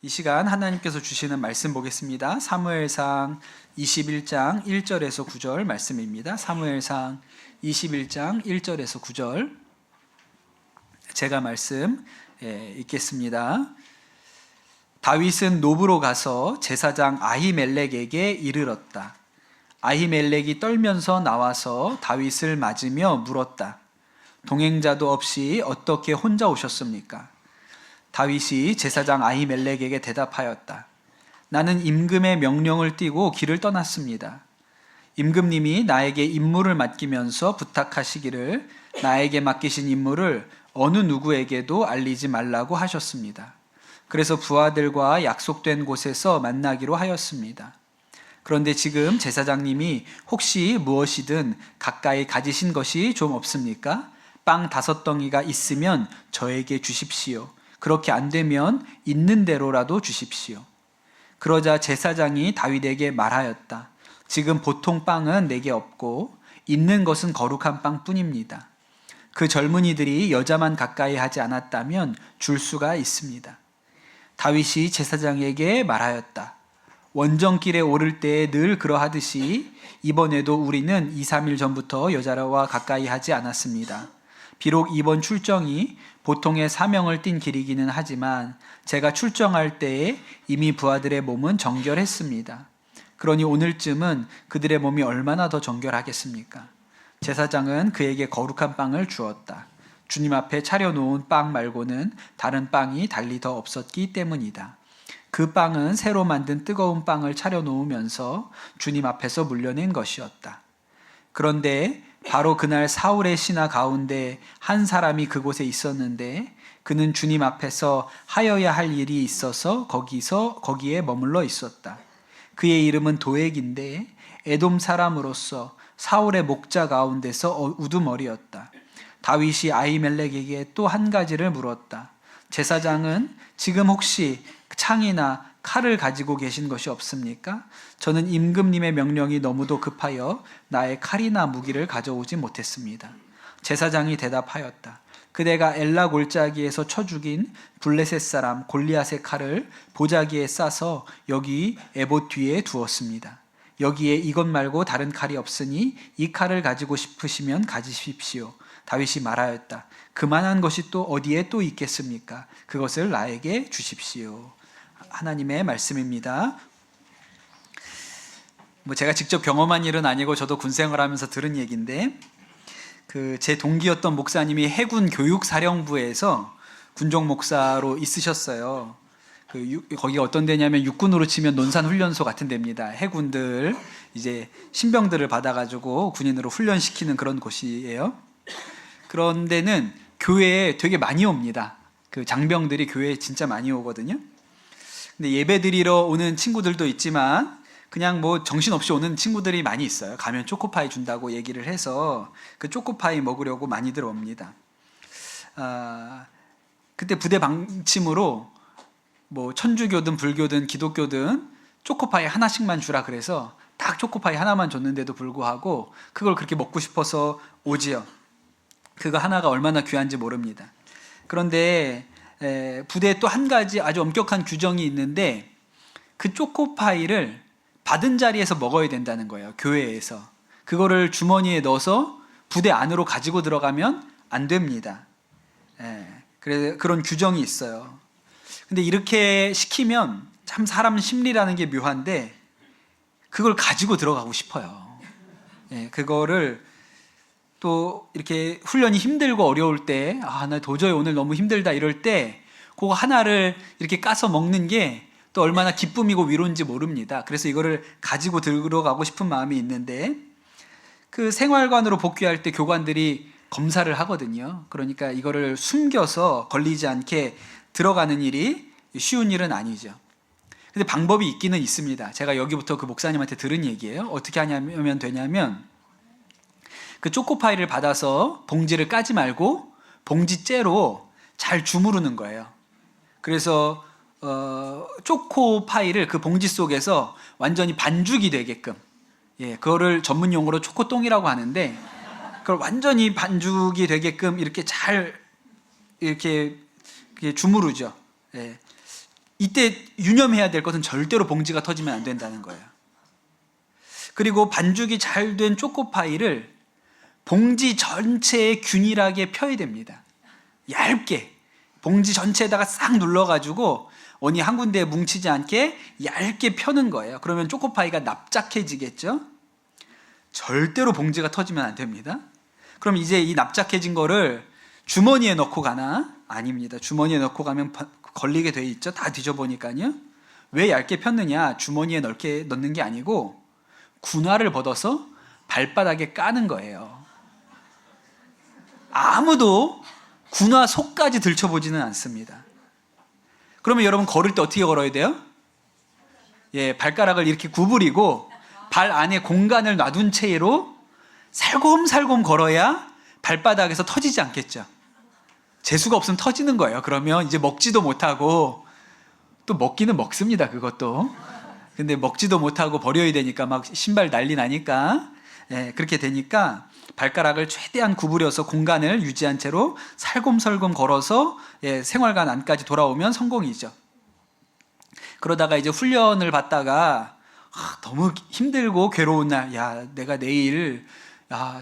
이 시간 하나님께서 주시는 말씀 보겠습니다. 사무엘상 21장 1절에서 9절 말씀입니다. 사무엘상 21장 1절에서 9절 제가 말씀 읽겠습니다. 다윗은 노브로 가서 제사장 아히멜렉에게 이르렀다. 아히멜렉이 떨면서 나와서 다윗을 맞으며 물었다. 동행자도 없이 어떻게 혼자 오셨습니까? 다윗이 제사장 아히멜렉에게 대답하였다. 나는 임금의 명령을 띠고 길을 떠났습니다. 임금님이 나에게 임무를 맡기면서 부탁하시기를 나에게 맡기신 임무를 어느 누구에게도 알리지 말라고 하셨습니다. 그래서 부하들과 약속된 곳에서 만나기로 하였습니다. 그런데 지금 제사장님이 혹시 무엇이든 가까이 가지신 것이 좀 없습니까? 빵 5덩이가 있으면 저에게 주십시오. 그렇게 안 되면 있는 대로라도 주십시오. 그러자 제사장이 다윗에게 말하였다. 지금 보통 빵은 내게 없고 있는 것은 거룩한 빵뿐입니다. 그 젊은이들이 여자만 가까이 하지 않았다면 줄 수가 있습니다. 다윗이 제사장에게 말하였다. 원정길에 오를 때 늘 그러하듯이 이번에도 우리는 2-3일 전부터 여자와 가까이 하지 않았습니다. 비록 이번 출정이 보통의 사명을 띤 길이기는 하지만 제가 출정할 때에 이미 부하들의 몸은 정결했습니다. 그러니 오늘쯤은 그들의 몸이 얼마나 더 정결하겠습니까? 제사장은 그에게 거룩한 빵을 주었다. 주님 앞에 차려놓은 빵 말고는 다른 빵이 달리 더 없었기 때문이다. 그 빵은 새로 만든 뜨거운 빵을 차려놓으면서 주님 앞에서 물려낸 것이었다. 그런데 바로 그날 사울의 신하 가운데 한 사람이 그곳에 있었는데 그는 주님 앞에서 하여야 할 일이 있어서 거기에 머물러 있었다. 그의 이름은 도액인데 에돔 사람으로서 사울의 목자 가운데서 우두머리였다. 다윗이 아히멜렉에게 또 한 가지를 물었다. 제사장은 지금 혹시 창이나 칼을 가지고 계신 것이 없습니까? 저는 임금님의 명령이 너무도 급하여 나의 칼이나 무기를 가져오지 못했습니다. 제사장이 대답하였다. 그대가 엘라 골짜기에서 쳐 죽인 블레셋 사람 골리앗의 칼을 보자기에 싸서 여기 에봇 뒤에 두었습니다. 여기에 이것 말고 다른 칼이 없으니 이 칼을 가지고 싶으시면 가지십시오. 다윗이 말하였다. 그만한 것이 또 어디에 또 있겠습니까? 그것을 나에게 주십시오. 하나님의 말씀입니다. 제가 직접 경험한 일은 아니고 저도 군생활 하면서 들은 얘기인데 제 동기였던 목사님이 해군 교육사령부에서 군종 목사로 있으셨어요. 거기가 어떤 데냐면 육군으로 치면 논산훈련소 같은 데입니다. 해군들 이제 신병들을 받아가지고 군인으로 훈련시키는 그런 곳이에요. 그런 데는 교회에 되게 많이 옵니다. 그 장병들이 교회에 진짜 많이 오거든요. 근데 예배 드리러 오는 친구들도 있지만 그냥 정신없이 오는 친구들이 많이 있어요. 가면 초코파이 준다고 얘기를 해서 그 초코파이 먹으려고 많이들 옵니다. 그때 부대 방침으로 천주교든 불교든 기독교든 초코파이 하나씩만 주라 그래서 딱 초코파이 하나만 줬는데도 불구하고 그걸 그렇게 먹고 싶어서 오지요. 그거 하나가 얼마나 귀한지 모릅니다. 그런데 부대에 또 한 가지 아주 엄격한 규정이 있는데 그 초코파이를 받은 자리에서 먹어야 된다는 거예요. 교회에서. 그거를 주머니에 넣어서 부대 안으로 가지고 들어가면 안 됩니다. 그런 규정이 있어요. 근데 이렇게 시키면 참 사람 심리라는 게 묘한데 그걸 가지고 들어가고 싶어요. 그거를 또 이렇게 훈련이 힘들고 어려울 때 나 도저히 오늘 너무 힘들다 이럴 때 그거 하나를 이렇게 까서 먹는 게 또 얼마나 기쁨이고 위로인지 모릅니다. 그래서 이거를 가지고 들어가고 싶은 마음이 있는데 그 생활관으로 복귀할 때 교관들이 검사를 하거든요. 그러니까 이거를 숨겨서 걸리지 않게 들어가는 일이 쉬운 일은 아니죠. 근데 방법이 있기는 있습니다. 제가 여기부터 그 목사님한테 들은 얘기예요. 어떻게 되냐면 그 초코파이를 받아서 봉지를 까지 말고 봉지째로 잘 주무르는 거예요. 그래서 초코파이를 그 봉지 속에서 완전히 반죽이 되게끔, 그거를 전문 용어로 초코똥이라고 하는데 그걸 완전히 반죽이 되게끔 이렇게 잘 이렇게 주무르죠. 이때 유념해야 될 것은 절대로 봉지가 터지면 안 된다는 거예요. 그리고 반죽이 잘 된 초코파이를 봉지 전체에 균일하게 펴야 됩니다. 얇게 봉지 전체에다가 싹 눌러가지고 어디 한 군데에 뭉치지 않게 얇게 펴는 거예요. 그러면 초코파이가 납작해지겠죠? 절대로 봉지가 터지면 안 됩니다. 그럼 이제 이 납작해진 거를 주머니에 넣고 가나? 아닙니다. 주머니에 넣고 가면 걸리게 돼 있죠. 다 뒤져보니까요. 왜 얇게 폈느냐? 주머니에 넣는 게 아니고 군화를 벗어서 발바닥에 까는 거예요. 아무도 군화 속까지 들춰보지는 않습니다. 그러면 여러분 걸을 때 어떻게 걸어야 돼요? 예, 발가락을 이렇게 구부리고 발 안에 공간을 놔둔 채로 살곰살곰 걸어야 발바닥에서 터지지 않겠죠. 재수가 없으면 터지는 거예요. 그러면 이제 먹지도 못하고, 또 먹기는 먹습니다. 그것도. 근데 먹지도 못하고 버려야 되니까 막 신발 난리 나니까, 예, 그렇게 되니까 발가락을 최대한 구부려서 공간을 유지한 채로 살곰살곰 걸어서, 예, 생활관 안까지 돌아오면 성공이죠. 그러다가 이제 훈련을 받다가 너무 힘들고 괴로운 날, 야, 내가 내일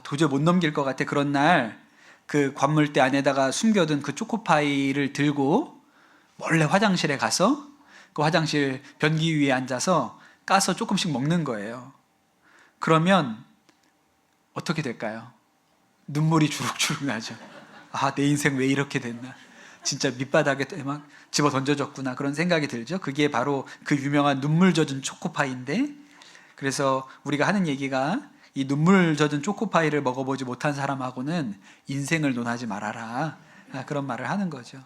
도저히 못 넘길 것 같아. 그런 날 그 관물대 안에다가 숨겨둔 그 초코파이를 들고 몰래 화장실에 가서 그 화장실 변기 위에 앉아서 까서 조금씩 먹는 거예요. 그러면 어떻게 될까요? 눈물이 주룩주룩 나죠. 내 인생 왜 이렇게 됐나? 진짜 밑바닥에 막 집어 던져졌구나. 그런 생각이 들죠. 그게 바로 그 유명한 눈물 젖은 초코파이인데, 그래서 우리가 하는 얘기가 이 눈물 젖은 초코파이를 먹어보지 못한 사람하고는 인생을 논하지 말아라. 그런 말을 하는 거죠.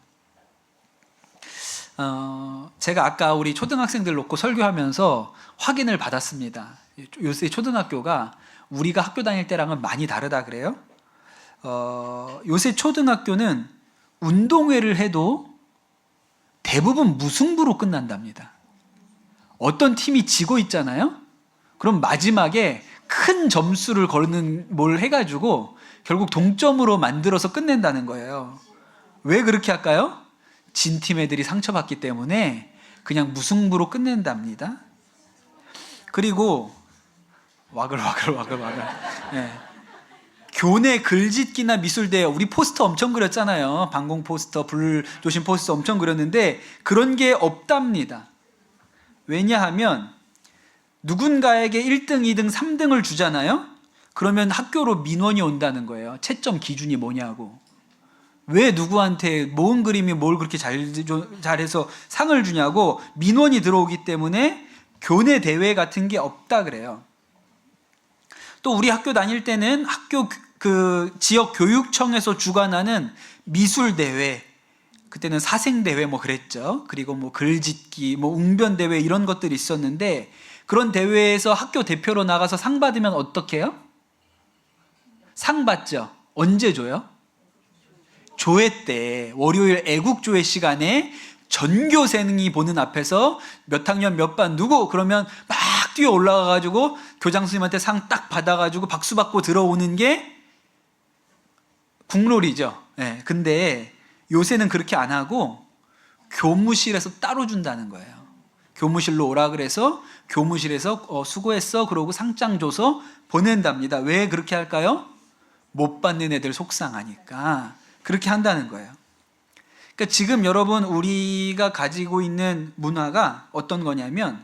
제가 아까 우리 초등학생들 놓고 설교하면서 확인을 받았습니다. 요새 초등학교가 우리가 학교 다닐 때랑은 많이 다르다 그래요. 요새 초등학교는 운동회를 해도 대부분 무승부로 끝난답니다. 어떤 팀이 지고 있잖아요. 그럼 마지막에 큰 점수를 거는 뭘 해가지고 결국 동점으로 만들어서 끝낸다는 거예요. 왜 그렇게 할까요? 진 팀 애들이 상처받기 때문에 그냥 무승부로 끝낸답니다. 그리고 와글와글. 예. 교내 글짓기나 미술대회, 우리 포스터 엄청 그렸잖아요. 방공 포스터, 불조심 포스터 엄청 그렸는데 그런 게 없답니다. 왜냐하면 누군가에게 1등, 2등, 3등을 주잖아요. 그러면 학교로 민원이 온다는 거예요. 채점 기준이 뭐냐고. 왜 누구한테 모은 그림이 뭘 그렇게 잘해서 상을 주냐고 민원이 들어오기 때문에 교내 대회 같은 게 없다 그래요. 또 우리 학교 다닐 때는 학교 그 지역 교육청에서 주관하는 미술 대회, 그때는 사생 대회 뭐 그랬죠. 그리고 뭐 글짓기, 뭐 웅변 대회 이런 것들이 있었는데, 그런 대회에서 학교 대표로 나가서 상 받으면 어떻게 해요? 상 받죠. 언제 줘요? 조회 때, 월요일 애국조회 시간에 전교생이 보는 앞에서 몇 학년 몇 반 누구, 그러면 막 뛰어 올라가가지고 교장 선생님한테 상 딱 받아가지고 박수 받고 들어오는 게 국룰이죠. 네, 근데 요새는 그렇게 안 하고 교무실에서 따로 준다는 거예요. 교무실로 오라 그래서 교무실에서 수고했어 그러고 상장 줘서 보낸답니다. 왜 그렇게 할까요? 못 받는 애들 속상하니까 그렇게 한다는 거예요. 그러니까 지금 여러분 우리가 가지고 있는 문화가 어떤 거냐면,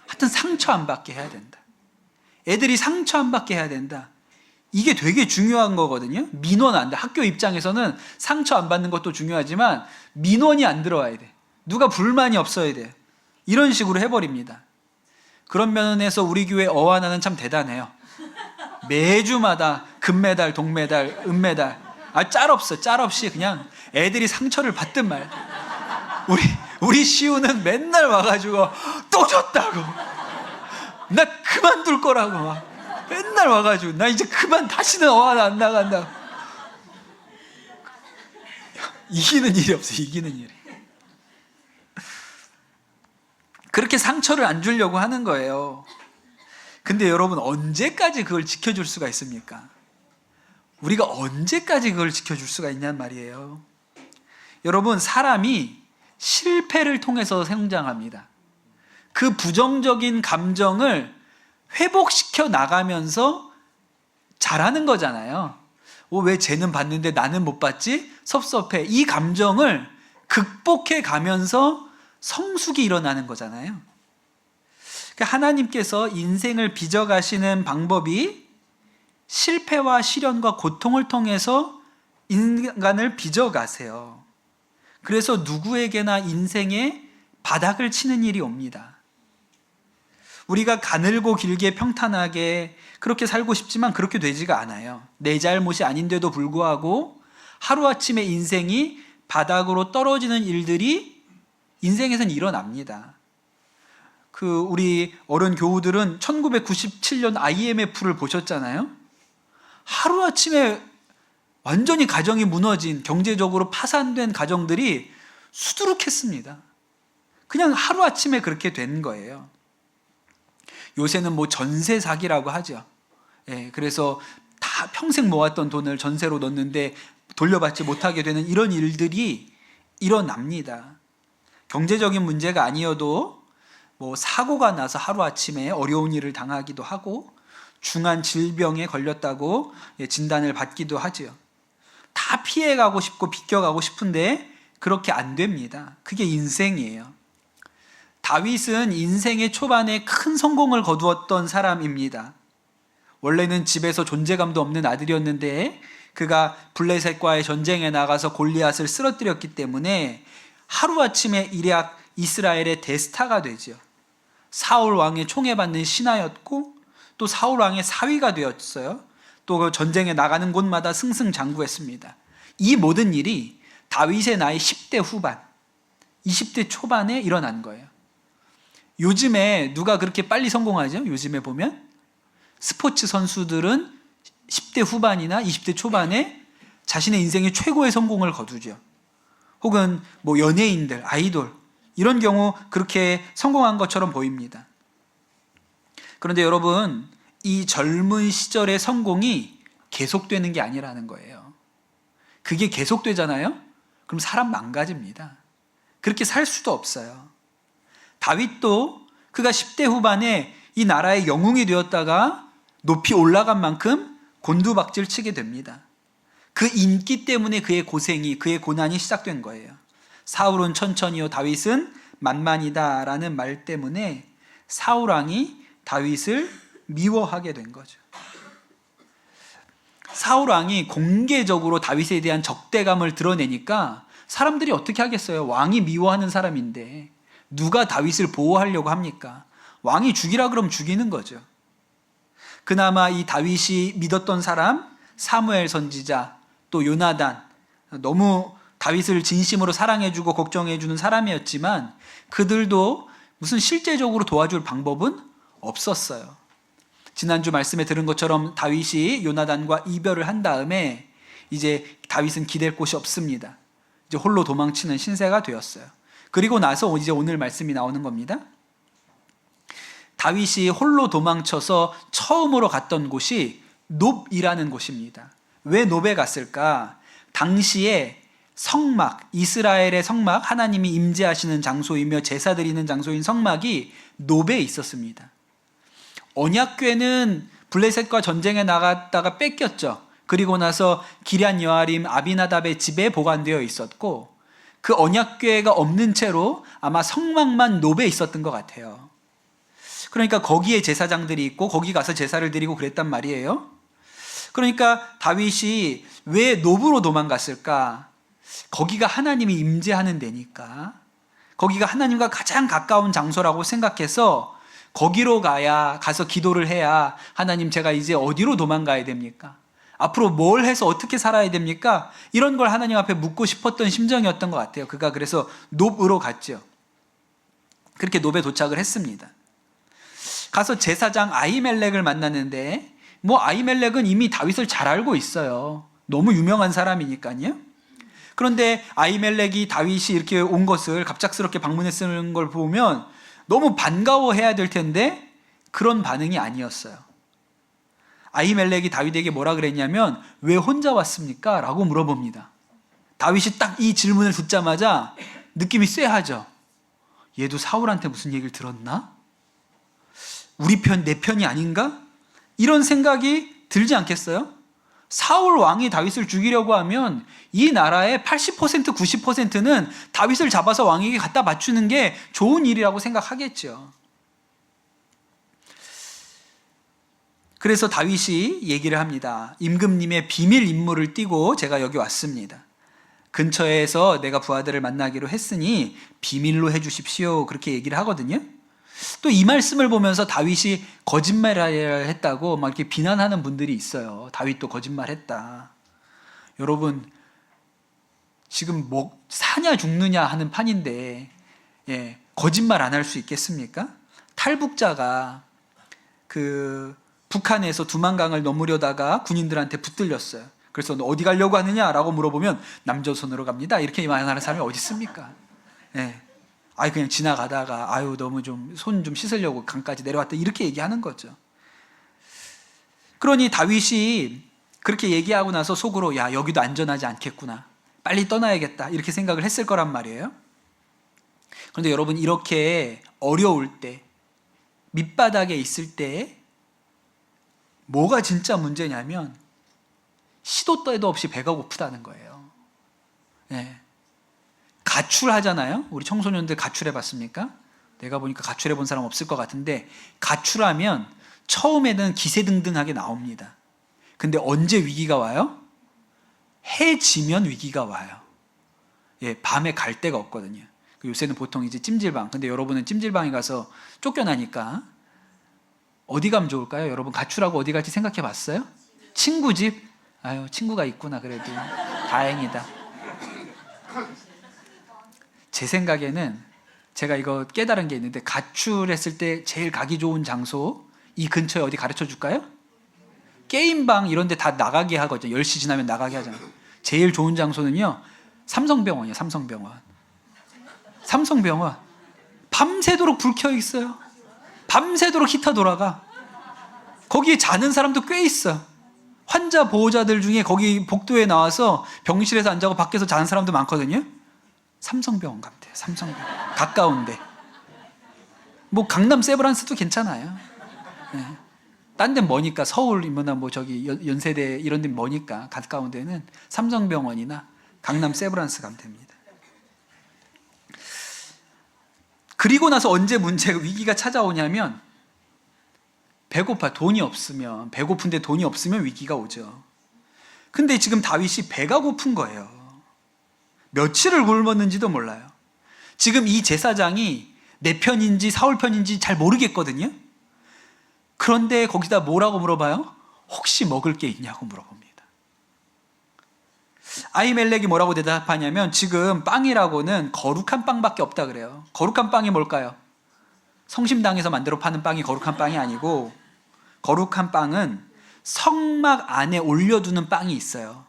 하여튼 상처 안 받게 해야 된다. 애들이 상처 안 받게 해야 된다. 이게 되게 중요한 거거든요. 민원 안 돼. 학교 입장에서는 상처 안 받는 것도 중요하지만 민원이 안 들어와야 돼. 누가 불만이 없어야 돼. 이런 식으로 해버립니다. 그런 면에서 우리 교회 어하나는 참 대단해요. 매주마다 금메달, 동메달, 은메달, 짤 없어. 짤 없이 그냥 애들이 상처를 받든 말. 우리 시우는 맨날 와가지고 또 졌다고. 나 그만둘 거라고 막. 맨날 와가지고 나 이제 그만, 다시는 어하나 안 나간다. 이기는 일이 없어. 이기는 일이. 그렇게 상처를 안 주려고 하는 거예요. 근데 여러분, 언제까지 그걸 지켜줄 수가 있습니까? 우리가 언제까지 그걸 지켜줄 수가 있냔 말이에요. 여러분, 사람이 실패를 통해서 성장합니다. 그 부정적인 감정을 회복시켜 나가면서 잘하는 거잖아요. 왜 쟤는 받는데 나는 못 받지? 섭섭해. 이 감정을 극복해 가면서 성숙이 일어나는 거잖아요. 하나님께서 인생을 빚어가시는 방법이 실패와 시련과 고통을 통해서 인간을 빚어가세요. 그래서 누구에게나 인생에 바닥을 치는 일이 옵니다. 우리가 가늘고 길게 평탄하게 그렇게 살고 싶지만 그렇게 되지가 않아요. 내 잘못이 아닌데도 불구하고 하루아침에 인생이 바닥으로 떨어지는 일들이 인생에선 일어납니다. 우리 어른 교우들은 1997년 IMF를 보셨잖아요. 하루아침에 완전히 가정이 무너진, 경제적으로 파산된 가정들이 수두룩했습니다. 그냥 하루아침에 그렇게 된 거예요. 요새는 전세 사기라고 하죠. 그래서 다 평생 모았던 돈을 전세로 넣는데 돌려받지 못하게 되는 이런 일들이 일어납니다. 경제적인 문제가 아니어도 사고가 나서 하루아침에 어려운 일을 당하기도 하고 중한 질병에 걸렸다고 진단을 받기도 하죠. 다 피해가고 싶고 비껴가고 싶은데 그렇게 안 됩니다. 그게 인생이에요. 다윗은 인생의 초반에 큰 성공을 거두었던 사람입니다. 원래는 집에서 존재감도 없는 아들이었는데 그가 블레셋과의 전쟁에 나가서 골리앗을 쓰러뜨렸기 때문에 하루아침에 일약 이스라엘의 대스타가 되죠. 사울 왕의 총애받는 신하였고 또 사울 왕의 사위가 되었어요. 또 그 전쟁에 나가는 곳마다 승승장구했습니다. 이 모든 일이 다윗의 나이 10대 후반, 20대 초반에 일어난 거예요. 요즘에 누가 그렇게 빨리 성공하죠? 요즘에 보면 스포츠 선수들은 10대 후반이나 20대 초반에 자신의 인생의 최고의 성공을 거두죠. 혹은 연예인들, 아이돌 이런 경우 그렇게 성공한 것처럼 보입니다. 그런데 여러분, 이 젊은 시절의 성공이 계속되는 게 아니라는 거예요. 그게 계속되잖아요? 그럼 사람 망가집니다. 그렇게 살 수도 없어요. 다윗도 그가 10대 후반에 이 나라의 영웅이 되었다가 높이 올라간 만큼 곤두박질 치게 됩니다. 그 인기 때문에 그의 고생이, 그의 고난이 시작된 거예요. 사울은 천천히요 다윗은 만만이다 라는 말 때문에 사울 왕이 다윗을 미워하게 된 거죠. 사울 왕이 공개적으로 다윗에 대한 적대감을 드러내니까 사람들이 어떻게 하겠어요? 왕이 미워하는 사람인데 누가 다윗을 보호하려고 합니까? 왕이 죽이라 그러면 죽이는 거죠. 그나마 이 다윗이 믿었던 사람 사무엘 선지자, 또 요나단, 너무 다윗을 진심으로 사랑해주고 걱정해주는 사람이었지만 그들도 무슨 실제적으로 도와줄 방법은 없었어요. 지난주 말씀에 들은 것처럼 다윗이 요나단과 이별을 한 다음에 이제 다윗은 기댈 곳이 없습니다. 이제 홀로 도망치는 신세가 되었어요. 그리고 나서 이제 오늘 말씀이 나오는 겁니다. 다윗이 홀로 도망쳐서 처음으로 갔던 곳이 놉이라는 곳입니다. 왜 놉에 갔을까? 당시에 성막, 이스라엘의 성막, 하나님이 임재하시는 장소이며 제사 드리는 장소인 성막이 놉에 있었습니다. 언약궤는 블레셋과 전쟁에 나갔다가 뺏겼죠. 그리고 나서 기럇 여아림 아비나답의 집에 보관되어 있었고 그 언약궤가 없는 채로 아마 성막만 놉에 있었던 것 같아요. 그러니까 거기에 제사장들이 있고 거기 가서 제사를 드리고 그랬단 말이에요. 그러니까 다윗이 왜 놉으로 도망갔을까? 거기가 하나님이 임재하는 데니까, 거기가 하나님과 가장 가까운 장소라고 생각해서 거기로 가서 기도를 해야 하나님 제가 이제 어디로 도망가야 됩니까? 앞으로 뭘 해서 어떻게 살아야 됩니까? 이런 걸 하나님 앞에 묻고 싶었던 심정이었던 것 같아요. 그가 그래서 놉으로 갔죠. 그렇게 놉에 도착을 했습니다. 가서 제사장 아히멜렉을 만났는데 아히멜렉은 이미 다윗을 잘 알고 있어요. 너무 유명한 사람이니까요. 그런데 아히멜렉이 다윗이 이렇게 온 것을 갑작스럽게 방문했는 걸 보면 너무 반가워해야 될 텐데 그런 반응이 아니었어요. 아히멜렉이 다윗에게 뭐라 그랬냐면 왜 혼자 왔습니까? 라고 물어봅니다. 다윗이 딱 이 질문을 듣자마자 느낌이 쎄하죠. 얘도 사울한테 무슨 얘기를 들었나? 우리 편, 내 편이 아닌가? 이런 생각이 들지 않겠어요? 사울 왕이 다윗을 죽이려고 하면 이 나라의 80%, 90%는 다윗을 잡아서 왕에게 갖다 맞추는 게 좋은 일이라고 생각하겠죠. 그래서 다윗이 얘기를 합니다. 임금님의 비밀 임무를 띠고 제가 여기 왔습니다. 근처에서 내가 부하들을 만나기로 했으니 비밀로 해주십시오. 그렇게 얘기를 하거든요. 또 이 말씀을 보면서 다윗이 거짓말을 했다고 막 이렇게 비난하는 분들이 있어요. 다윗도 거짓말했다. 여러분, 지금 뭐 사냐 죽느냐 하는 판인데 거짓말 안 할 수 있겠습니까? 탈북자가 그 북한에서 두만강을 넘으려다가 군인들한테 붙들렸어요. 그래서 너 어디 가려고 하느냐라고 물어보면 남조선으로 갑니다. 이렇게 말하는 사람이 어디 있습니까? 그냥 지나가다가 너무 좀 손 좀 씻으려고 강까지 내려왔다 이렇게 얘기하는 거죠. 그러니 다윗이 그렇게 얘기하고 나서 속으로 야, 여기도 안전하지 않겠구나, 빨리 떠나야겠다 이렇게 생각을 했을 거란 말이에요. 그런데 여러분, 이렇게 어려울 때, 밑바닥에 있을 때 뭐가 진짜 문제냐면 시도 때도 없이 배가 고프다는 거예요. 가출하잖아요. 우리 청소년들 가출해 봤습니까? 내가 보니까 가출해 본 사람 없을 것 같은데, 가출하면 처음에는 기세등등하게 나옵니다. 근데 언제 위기가 와요? 해 지면 위기가 와요. 밤에 갈 데가 없거든요. 요새는 보통 이제 찜질방. 근데 여러분은 찜질방에 가서 쫓겨나니까 어디 가면 좋을까요? 여러분, 가출하고 어디 갈지 생각해 봤어요? 친구 집? 친구가 있구나. 그래도 다행이다. 제 생각에는 제가 이거 깨달은 게 있는데, 가출했을 때 제일 가기 좋은 장소, 이 근처에 어디 가르쳐 줄까요? 게임방 이런 데 다 나가게 하거든요. 10시 지나면 나가게 하잖아요. 제일 좋은 장소는요, 삼성병원이에요. 삼성병원 밤새도록 불 켜 있어요. 밤새도록 히터 돌아가. 거기에 자는 사람도 꽤 있어. 환자 보호자들 중에 거기 복도에 나와서 병실에서 안 자고 밖에서 자는 사람도 많거든요. 삼성병원 가면 돼요. 삼성병원 가까운데. 뭐 강남 세브란스도 괜찮아요. 딴 데는 머니까, 서울이나 뭐 저기 연세대 이런 데는 머니까 가까운 데는 삼성병원이나 강남 세브란스 가면 됩니다. 그리고 나서 언제 위기가 찾아오냐면, 배고파, 돈이 없으면, 배고픈데 돈이 없으면 위기가 오죠. 근데 지금 다윗이 배가 고픈 거예요. 며칠을 굶었는지도 몰라요. 지금 이 제사장이 내 편인지 사울 편인지 잘 모르겠거든요. 그런데 거기다 뭐라고 물어봐요? 혹시 먹을 게 있냐고 물어봅니다. 아히멜렉이 뭐라고 대답하냐면, 지금 빵이라고는 거룩한 빵밖에 없다 그래요. 거룩한 빵이 뭘까요? 성심당에서 만들어 파는 빵이 거룩한 빵이 아니고, 거룩한 빵은 성막 안에 올려두는 빵이 있어요.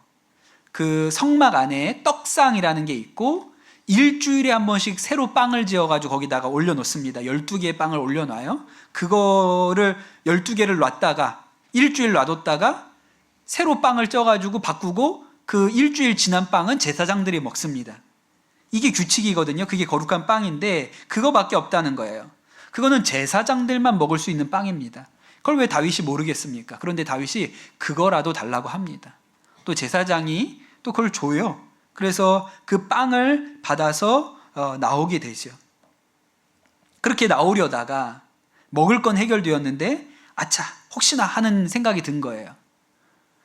그 성막 안에 떡상이라는 게 있고, 일주일에 한 번씩 새로 빵을 지어가지고 거기다가 올려놓습니다. 12개의 빵을 올려놔요. 그거를 12개를 놨다가 일주일 놔뒀다가 새로 빵을 쪄가지고 바꾸고, 그 일주일 지난 빵은 제사장들이 먹습니다. 이게 규칙이거든요. 그게 거룩한 빵인데 그거밖에 없다는 거예요. 그거는 제사장들만 먹을 수 있는 빵입니다. 그걸 왜 다윗이 모르겠습니까? 그런데 다윗이 그거라도 달라고 합니다. 또 제사장이 또 그걸 줘요. 그래서 그 빵을 받아서 나오게 되죠. 그렇게 나오려다가 먹을 건 해결되었는데, 아차, 혹시나 하는 생각이 든 거예요.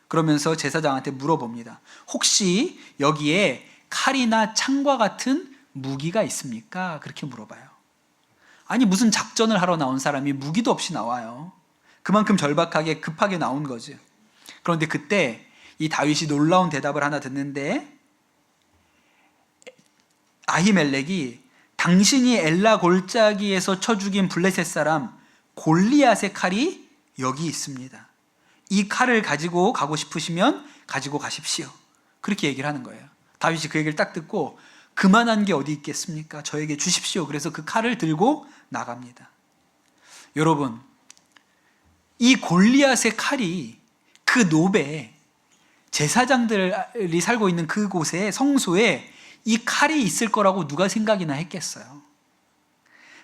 그러면서 제사장한테 물어봅니다. 혹시 여기에 칼이나 창과 같은 무기가 있습니까? 그렇게 물어봐요. 아니, 무슨 작전을 하러 나온 사람이 무기도 없이 나와요. 그만큼 절박하게 급하게 나온 거죠. 그런데 그때 이 다윗이 놀라운 대답을 하나 듣는데, 아히멜렉이 당신이 엘라 골짜기에서 쳐 죽인 블레셋 사람 골리앗의 칼이 여기 있습니다. 이 칼을 가지고 가고 싶으시면 가지고 가십시오. 그렇게 얘기를 하는 거예요. 다윗이 그 얘기를 딱 듣고, 그만한 게 어디 있겠습니까? 저에게 주십시오. 그래서 그 칼을 들고 나갑니다. 여러분, 이 골리앗의 칼이 그 노베, 제사장들이 살고 있는 그곳에, 성소에 이 칼이 있을 거라고 누가 생각이나 했겠어요.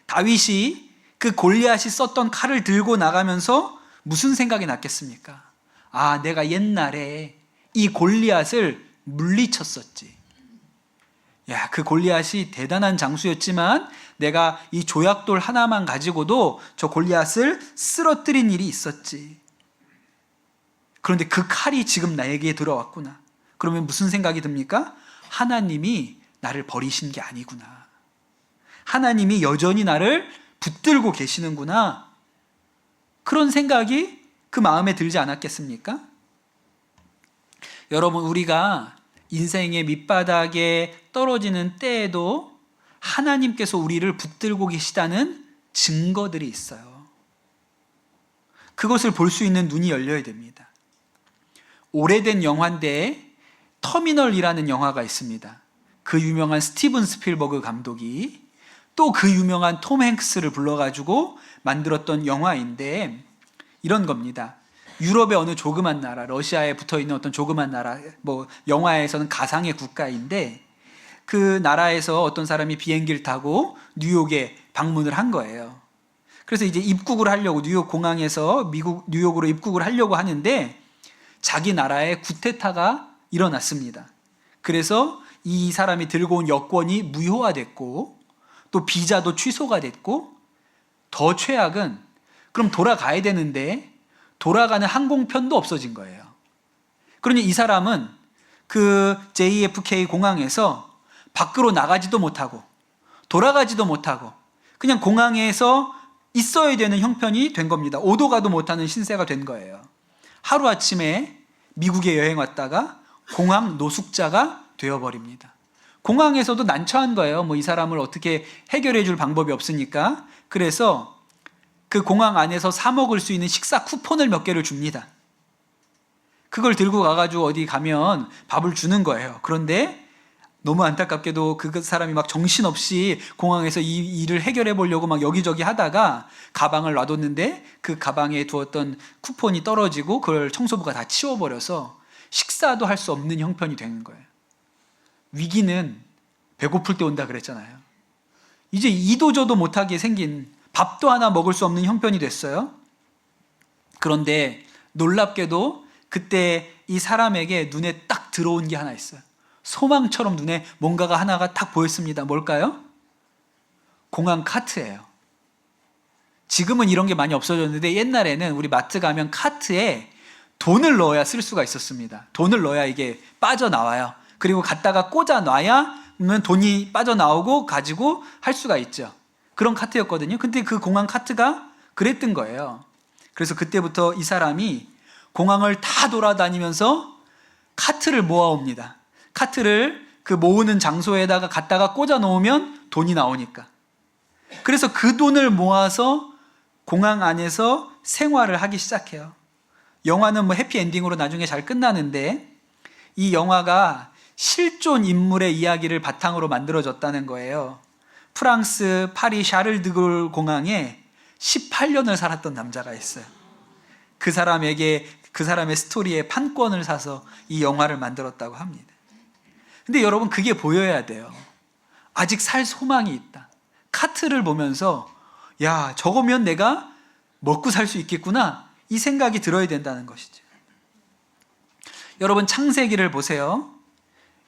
다윗이 그 골리앗이 썼던 칼을 들고 나가면서 무슨 생각이 났겠습니까? 아, 내가 옛날에 이 골리앗을 물리쳤었지. 야, 그 골리앗이 대단한 장수였지만 내가 이 조약돌 하나만 가지고도 저 골리앗을 쓰러뜨린 일이 있었지. 그런데 그 칼이 지금 나에게 들어왔구나. 그러면 무슨 생각이 듭니까? 하나님이 나를 버리신 게 아니구나. 하나님이 여전히 나를 붙들고 계시는구나. 그런 생각이 그 마음에 들지 않았겠습니까? 여러분, 우리가 인생의 밑바닥에 떨어지는 때에도 하나님께서 우리를 붙들고 계시다는 증거들이 있어요. 그것을 볼 수 있는 눈이 열려야 됩니다. 오래된 영화인데 터미널이라는 영화가 있습니다. 그 유명한 스티븐 스필버그 감독이 또 그 유명한 톰 행크스를 불러가지고 만들었던 영화인데 이런 겁니다. 유럽의 어느 조그만 나라, 러시아에 붙어있는 어떤 조그만 나라, 영화에서는 가상의 국가인데 그 나라에서 어떤 사람이 비행기를 타고 뉴욕에 방문을 한 거예요. 그래서 이제 입국을 하려고 뉴욕 공항에서 뉴욕으로 입국을 하려고 하는데 자기 나라에 쿠데타가 일어났습니다. 그래서 이 사람이 들고 온 여권이 무효화됐고 또 비자도 취소가 됐고 더 최악은 그럼 돌아가야 되는데 돌아가는 항공편도 없어진 거예요. 그러니 이 사람은 그 JFK 공항에서 밖으로 나가지도 못하고 돌아가지도 못하고 그냥 공항에서 있어야 되는 형편이 된 겁니다. 오도 가도 못하는 신세가 된 거예요. 하루아침에 미국에 여행 왔다가 공항 노숙자가 되어버립니다. 공항에서도 난처한 거예요. 이 사람을 어떻게 해결해 줄 방법이 없으니까. 그래서 그 공항 안에서 사 먹을 수 있는 식사 쿠폰을 몇 개를 줍니다. 그걸 들고 가가지고 어디 가면 밥을 주는 거예요. 그런데 너무 안타깝게도 그 사람이 막 정신없이 공항에서 이 일을 해결해 보려고 막 여기저기 하다가 가방을 놔뒀는데 그 가방에 두었던 쿠폰이 떨어지고 그걸 청소부가 다 치워버려서 식사도 할 수 없는 형편이 되는 거예요. 위기는 배고플 때 온다 그랬잖아요. 이제 이도저도 못하게 생긴 밥도 하나 먹을 수 없는 형편이 됐어요. 그런데 놀랍게도 그때 이 사람에게 눈에 딱 들어온 게 하나 있어요. 소망처럼 눈에 뭔가가 하나가 딱 보였습니다. 뭘까요? 공항 카트예요. 지금은 이런 게 많이 없어졌는데 옛날에는 우리 마트 가면 카트에 돈을 넣어야 쓸 수가 있었습니다. 돈을 넣어야 이게 빠져나와요. 그리고 갖다가 꽂아 놔야 돈이 빠져나오고 가지고 할 수가 있죠. 그런 카트였거든요. 근데 그 공항 카트가 그랬던 거예요. 그래서 그때부터 이 사람이 공항을 다 돌아다니면서 카트를 모아옵니다. 카트를 그 모으는 장소에다가 갖다가 꽂아 놓으면 돈이 나오니까. 그래서 그 돈을 모아서 공항 안에서 생활을 하기 시작해요. 영화는 해피엔딩으로 나중에 잘 끝나는데 이 영화가 실존 인물의 이야기를 바탕으로 만들어졌다는 거예요. 프랑스 파리 샤를드골 공항에 18년을 살았던 남자가 있어요. 그 사람의 스토리에 판권을 사서 이 영화를 만들었다고 합니다. 근데 여러분, 그게 보여야 돼요. 아직 살 소망이 있다. 카트를 보면서 야, 저거면 내가 먹고 살 수 있겠구나, 이 생각이 들어야 된다는 것이죠. 여러분, 창세기를 보세요.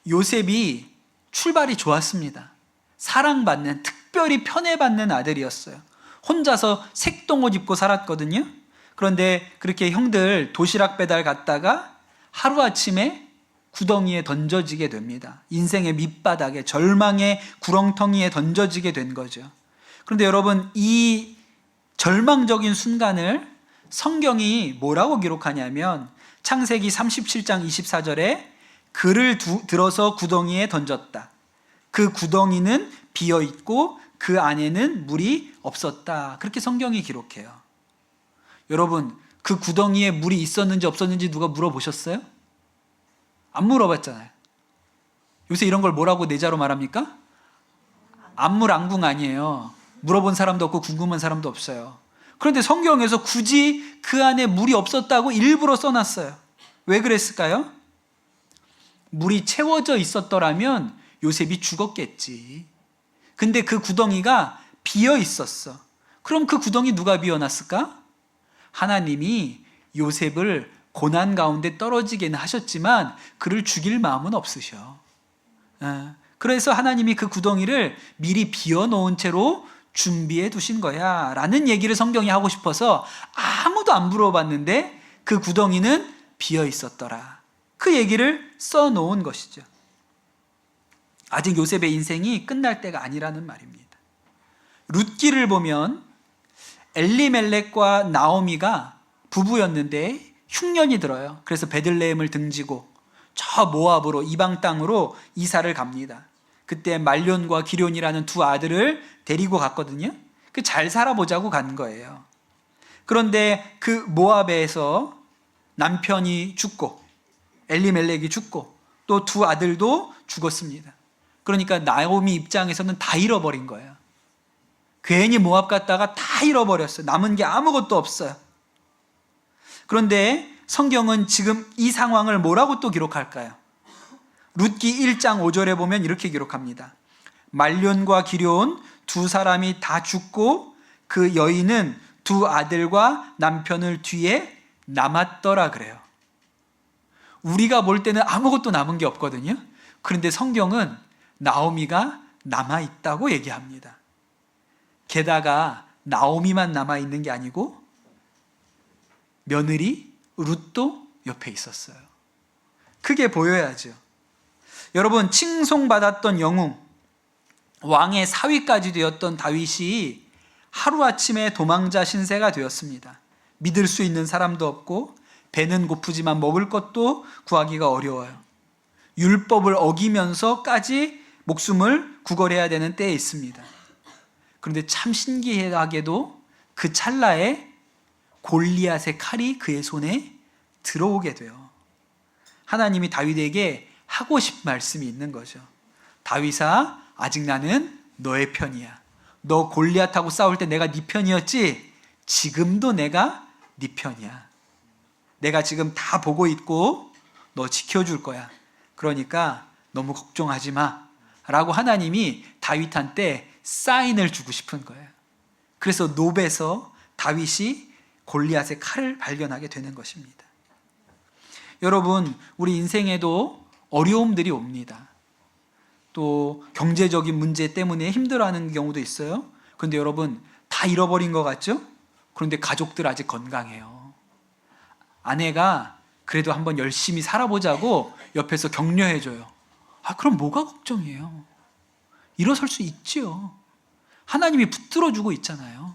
요셉이 출발이 좋았습니다. 사랑받는, 특별히 편애받는 아들이었어요. 혼자서 색동옷 입고 살았거든요. 그런데 그렇게 형들 도시락 배달 갔다가 하루아침에 구덩이에 던져지게 됩니다. 인생의 밑바닥에, 절망의 구렁텅이에 던져지게 된 거죠. 그런데 여러분, 이 절망적인 순간을 성경이 뭐라고 기록하냐면 창세기 37장 24절에 그를 들어서 구덩이에 던졌다. 그 구덩이는 비어있고 그 안에는 물이 없었다. 그렇게 성경이 기록해요. 여러분, 그 구덩이에 물이 있었는지 없었는지 누가 물어보셨어요? 안 물어봤잖아요. 요새 이런 걸 뭐라고 내자로 말합니까? 안물안궁 아니에요. 물어본 사람도 없고 궁금한 사람도 없어요. 그런데 성경에서 굳이 그 안에 물이 없었다고 일부러 써놨어요. 왜 그랬을까요? 물이 채워져 있었더라면 요셉이 죽었겠지. 근데 그 구덩이가 비어 있었어. 그럼 그 구덩이 누가 비워놨을까? 하나님이 요셉을 고난 가운데 떨어지게는 하셨지만 그를 죽일 마음은 없으셔. 그래서 하나님이 그 구덩이를 미리 비워놓은 채로 준비해 두신 거야 라는 얘기를 성경이 하고 싶어서 아무도 안 물어봤는데 그 구덩이는 비어 있었더라. 그 얘기를 써놓은 것이죠. 아직 요셉의 인생이 끝날 때가 아니라는 말입니다. 룻기를 보면 엘리멜렉과 나오미가 부부였는데 흉년이 들어요. 그래서 베들레헴을 등지고 저 모압으로, 이방 땅으로 이사를 갑니다. 그때 말론과 기럯이라는 두 아들을 데리고 갔거든요. 잘 살아보자고 간 거예요. 그런데 그 모압에서 남편이 죽고 엘리멜렉이 죽고 또 두 아들도 죽었습니다. 그러니까 나오미 입장에서는 다 잃어버린 거예요. 괜히 모압 갔다가 다 잃어버렸어요. 남은 게 아무것도 없어요. 그런데 성경은 지금 이 상황을 뭐라고 또 기록할까요? 룻기 1장 5절에 보면 이렇게 기록합니다. 말론과 기럯 두 사람이 다 죽고 그 여인은 두 아들과 남편을 뒤에 남았더라 그래요. 우리가 볼 때는 아무것도 남은 게 없거든요. 그런데 성경은 나오미가 남아있다고 얘기합니다. 게다가 나오미만 남아있는 게 아니고 며느리 룻도 옆에 있었어요. 그게 보여야죠. 여러분, 칭송받았던 영웅, 왕의 사위까지 되었던 다윗이 하루아침에 도망자 신세가 되었습니다. 믿을 수 있는 사람도 없고 배는 고프지만 먹을 것도 구하기가 어려워요. 율법을 어기면서까지 목숨을 구걸해야 되는 때에 있습니다. 그런데 참 신기하게도 그 찰나에 골리앗의 칼이 그의 손에 들어오게 돼요. 하나님이 다윗에게 하고 싶은 말씀이 있는 거죠. 다윗아, 아직 나는 너의 편이야. 너 골리앗하고 싸울 때 내가 네 편이었지? 지금도 내가 네 편이야. 내가 지금 다 보고 있고 너 지켜줄 거야. 그러니까 너무 걱정하지 마 라고 하나님이 다윗한테 사인을 주고 싶은 거예요. 그래서 노베에서 다윗이 골리앗의 칼을 발견하게 되는 것입니다. 여러분, 우리 인생에도 어려움들이 옵니다. 또 경제적인 문제 때문에 힘들어하는 경우도 있어요. 그런데 여러분, 다 잃어버린 것 같죠? 그런데 가족들 아직 건강해요. 아내가 그래도 한번 열심히 살아보자고 옆에서 격려해줘요. 그럼 뭐가 걱정이에요? 일어설 수 있지요. 하나님이 붙들어주고 있잖아요.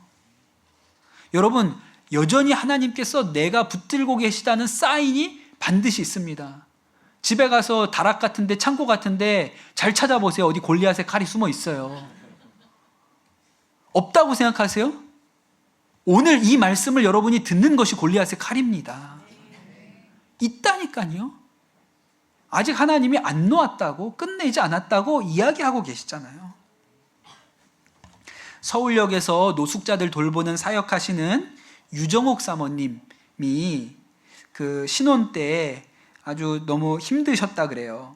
여러분, 여전히 하나님께서 내가 붙들고 계시다는 사인이 반드시 있습니다. 집에 가서 다락 같은데, 창고 같은데 잘 찾아보세요. 어디 골리앗의 칼이 숨어 있어요. 없다고 생각하세요? 오늘 이 말씀을 여러분이 듣는 것이 골리앗의 칼입니다. 있다니까요. 아직 하나님이 안 놓았다고, 끝내지 않았다고 이야기하고 계시잖아요. 서울역에서 노숙자들 돌보는 사역하시는 유정옥 사모님이 그 신혼 때 아주 너무 힘드셨다 그래요.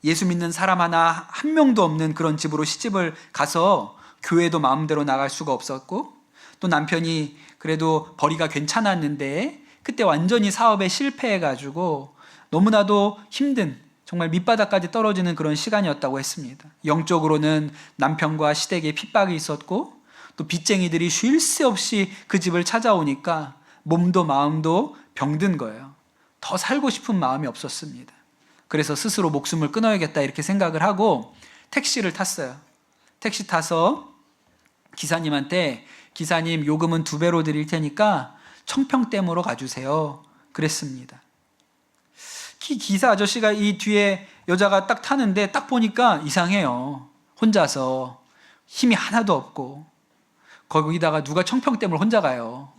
예수 믿는 사람 하나 한 명도 없는 그런 집으로 시집을 가서 교회도 마음대로 나갈 수가 없었고, 또 남편이 그래도 벌이가 괜찮았는데 그때 완전히 사업에 실패해가지고 너무나도 힘든, 정말 밑바닥까지 떨어지는 그런 시간이었다고 했습니다. 영적으로는 남편과 시댁에 핍박이 있었고, 또 빚쟁이들이 쉴 새 없이 그 집을 찾아오니까 몸도 마음도 병든 거예요. 더 살고 싶은 마음이 없었습니다. 그래서 스스로 목숨을 끊어야겠다 이렇게 생각을 하고 택시를 탔어요. 택시 타서 기사님한테, 기사님 요금은 2배로 드릴 테니까 청평댐으로 가주세요 그랬습니다. 기사 아저씨가 이 뒤에 여자가 딱 타는데 딱 보니까 이상해요. 혼자서 힘이 하나도 없고, 거기다가 누가 청평댐을 혼자 가요.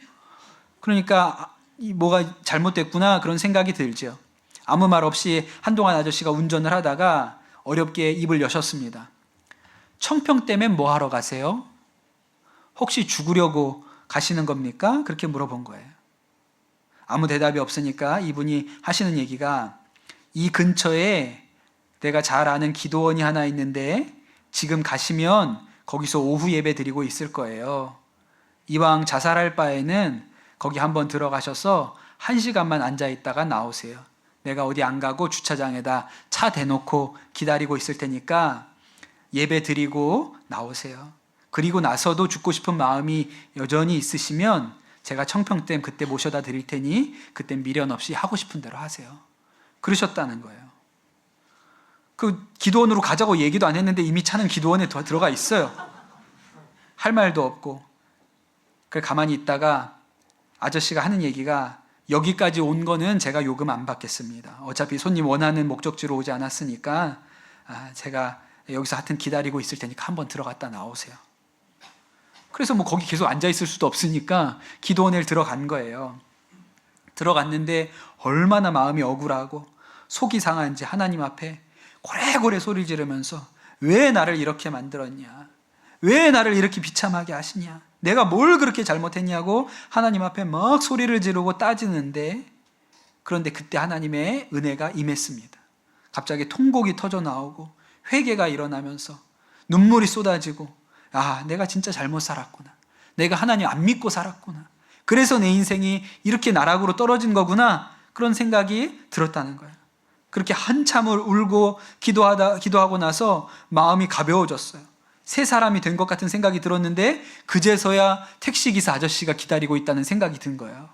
그러니까 뭐가 잘못됐구나 그런 생각이 들죠. 아무 말 없이 한동안 아저씨가 운전을 하다가 어렵게 입을 여셨습니다. 청평댐엔 뭐 하러 가세요? 혹시 죽으려고 가시는 겁니까? 그렇게 물어본 거예요. 아무 대답이 없으니까 이분이 하시는 얘기가, 이 근처에 내가 잘 아는 기도원이 하나 있는데 지금 가시면 거기서 오후 예배 드리고 있을 거예요. 이왕 자살할 바에는 거기 한번 들어가셔서 1시간만 앉아 있다가 나오세요. 내가 어디 안 가고 주차장에다 차 대놓고 기다리고 있을 테니까 예배 드리고 나오세요. 그리고 나서도 죽고 싶은 마음이 여전히 있으시면 제가 청평댐 그때 모셔다 드릴 테니 그때 미련 없이 하고 싶은 대로 하세요. 그러셨다는 거예요. 그 기도원으로 가자고 얘기도 안 했는데 이미 차는 기도원에 들어가 있어요. 할 말도 없고. 그래 가만히 있다가 아저씨가 하는 얘기가 여기까지 온 거는 제가 요금 안 받겠습니다. 어차피 손님 원하는 목적지로 오지 않았으니까 제가 여기서 하여튼 기다리고 있을 테니까 한번 들어갔다 나오세요. 그래서 뭐 거기 계속 앉아 있을 수도 없으니까 기도원에 들어간 거예요. 들어갔는데 얼마나 마음이 억울하고 속이 상한지 하나님 앞에 고래고래 소리 지르면서 왜 나를 이렇게 만들었냐? 왜 나를 이렇게 비참하게 하시냐? 내가 뭘 그렇게 잘못했냐고 하나님 앞에 막 소리를 지르고 따지는데, 그런데 그때 하나님의 은혜가 임했습니다. 갑자기 통곡이 터져 나오고 회개가 일어나면서 눈물이 쏟아지고 내가 진짜 잘못 살았구나. 내가 하나님 안 믿고 살았구나. 그래서 내 인생이 이렇게 나락으로 떨어진 거구나. 그런 생각이 들었다는 거예요. 그렇게 한참을 울고 기도하고 나서 마음이 가벼워졌어요. 새 사람이 된 것 같은 생각이 들었는데 그제서야 택시기사 아저씨가 기다리고 있다는 생각이 든 거예요.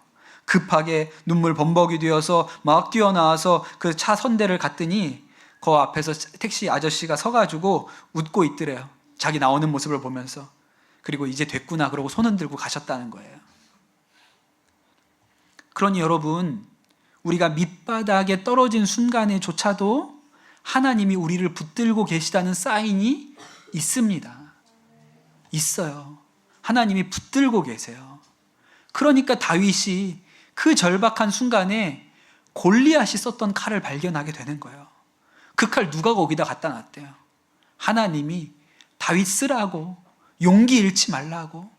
급하게 눈물 범벅이 되어서 막 뛰어나와서 그 차 선대를 갔더니 그 앞에서 택시 아저씨가 서가지고 웃고 있더래요. 자기 나오는 모습을 보면서. 그리고 이제 됐구나 그러고 손 흔들고 가셨다는 거예요. 그러니 여러분, 우리가 밑바닥에 떨어진 순간에조차도 하나님이 우리를 붙들고 계시다는 사인이 있습니다. 있어요. 하나님이 붙들고 계세요. 그러니까 다윗이 그 절박한 순간에 골리앗이 썼던 칼을 발견하게 되는 거예요. 그 칼 누가 거기다 갖다 놨대요? 하나님이 다윗 쓰라고, 용기 잃지 말라고,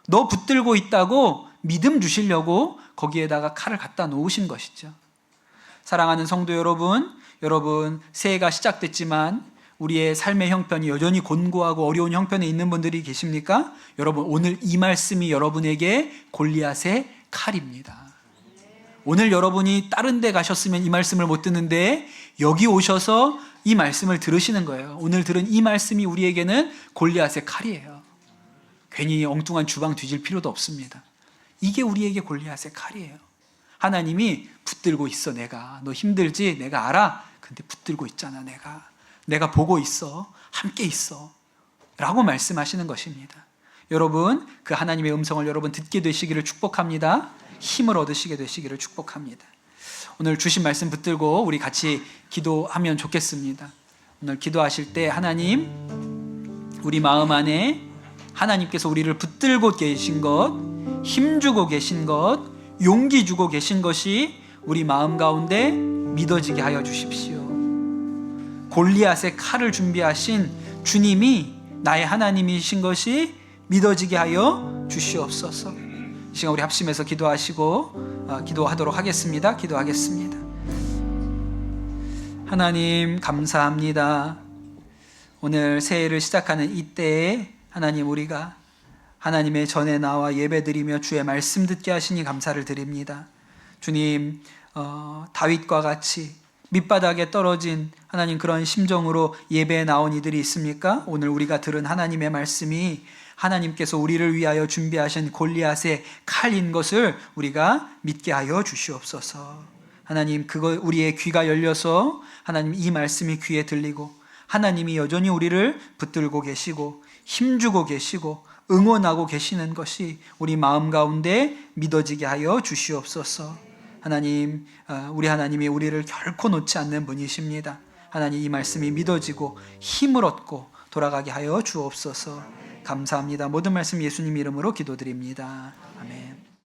너 붙들고 있다고 믿음 주시려고 거기에다가 칼을 갖다 놓으신 것이죠. 사랑하는 성도 여러분 새해가 시작됐지만 우리의 삶의 형편이 여전히 곤고하고 어려운 형편에 있는 분들이 계십니까? 여러분, 오늘 이 말씀이 여러분에게 골리앗의 칼입니다. 오늘 여러분이 다른 데 가셨으면 이 말씀을 못 듣는데 여기 오셔서 이 말씀을 들으시는 거예요. 오늘 들은 이 말씀이 우리에게는 골리앗의 칼이에요. 괜히 엉뚱한 주방 뒤질 필요도 없습니다. 이게 우리에게 골리앗의 칼이에요. 하나님이 붙들고 있어. 내가 너 힘들지? 내가 알아. 근데 붙들고 있잖아. 내가 보고 있어. 함께 있어. 라고 말씀하시는 것입니다. 여러분, 그 하나님의 음성을 여러분 듣게 되시기를 축복합니다. 힘을 얻으시게 되시기를 축복합니다. 오늘 주신 말씀 붙들고 우리 같이 기도하면 좋겠습니다. 오늘 기도하실 때 하나님, 우리 마음 안에 하나님께서 우리를 붙들고 계신 것, 힘주고 계신 것, 용기 주고 계신 것이 우리 마음 가운데 믿어지게 하여 주십시오. 골리앗의 칼을 준비하신 주님이 나의 하나님이신 것이 믿어지게 하여 주시옵소서. 이 시간 우리 합심해서 기도하도록 하겠습니다. 기도하겠습니다. 하나님 감사합니다. 오늘 새해를 시작하는 이때에 하나님, 우리가 하나님의 전에 나와 예배드리며 주의 말씀 듣게 하시니 감사를 드립니다. 주님, 다윗과 같이 밑바닥에 떨어진 하나님 그런 심정으로 예배에 나온 이들이 있습니까? 오늘 우리가 들은 하나님의 말씀이 하나님께서 우리를 위하여 준비하신 골리앗의 칼인 것을 우리가 믿게 하여 주시옵소서. 하나님, 우리의 귀가 열려서 하나님 이 말씀이 귀에 들리고 하나님이 여전히 우리를 붙들고 계시고 힘주고 계시고 응원하고 계시는 것이 우리 마음 가운데 믿어지게 하여 주시옵소서. 하나님, 우리 하나님이 우리를 결코 놓지 않는 분이십니다. 하나님, 이 말씀이 믿어지고 힘을 얻고 돌아가게 하여 주옵소서. 감사합니다. 모든 말씀 예수님 이름으로 기도드립니다. 아멘.